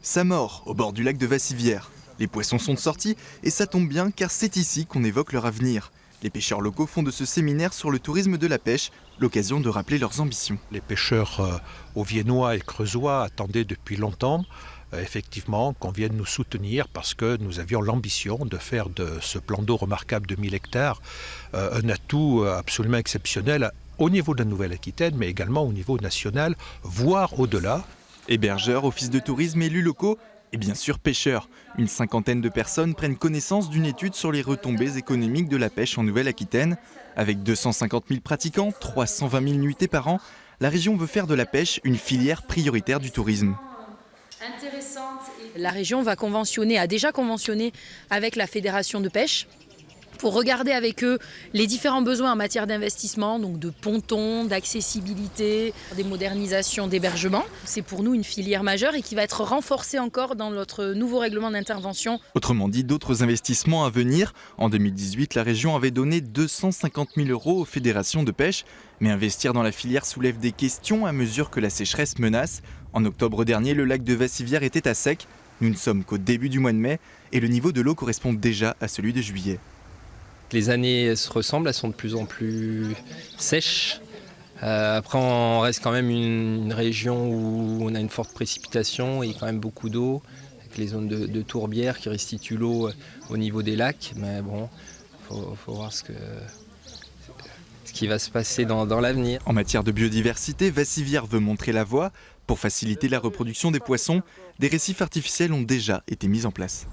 Ça mord, au bord du lac de Vassivière. Les poissons sont sortis et ça tombe bien car c'est ici qu'on évoque leur avenir. Les pêcheurs locaux font de ce séminaire sur le tourisme de la pêche l'occasion de rappeler leurs ambitions. Les pêcheurs auviennois et creusois attendaient depuis longtemps effectivement qu'on vienne nous soutenir parce que nous avions l'ambition de faire de ce plan d'eau remarquable de 1000 hectares un atout absolument exceptionnel au niveau de la Nouvelle-Aquitaine mais également au niveau national, voire au-delà. Hébergeurs, offices de tourisme, élus locaux et bien sûr pêcheurs. Une cinquantaine de personnes prennent connaissance d'une étude sur les retombées économiques de la pêche en Nouvelle-Aquitaine. Avec 250 000 pratiquants, 320 000 nuitées par an, la région veut faire de la pêche une filière prioritaire du tourisme. La région a déjà conventionné avec la fédération de pêche pour regarder avec eux les différents besoins en matière d'investissement, donc de pontons, d'accessibilité, des modernisations d'hébergement. C'est pour nous une filière majeure et qui va être renforcée encore dans notre nouveau règlement d'intervention. Autrement dit, d'autres investissements à venir. En 2018, la région avait donné 250 000 € aux fédérations de pêche. Mais investir dans la filière soulève des questions à mesure que la sécheresse menace. En octobre dernier, le lac de Vassivière était à sec. Nous ne sommes qu'au début du mois de mai et le niveau de l'eau correspond déjà à celui de juillet. Les années se ressemblent, elles sont de plus en plus sèches. Après, on reste quand même une région où on a une forte précipitation et quand même beaucoup d'eau, avec les zones de tourbières qui restituent l'eau au niveau des lacs. Mais bon, faut voir ce qui va se passer dans l'avenir. En matière de biodiversité, Vassivière veut montrer la voie. Pour faciliter la reproduction des poissons, des récifs artificiels ont déjà été mis en place.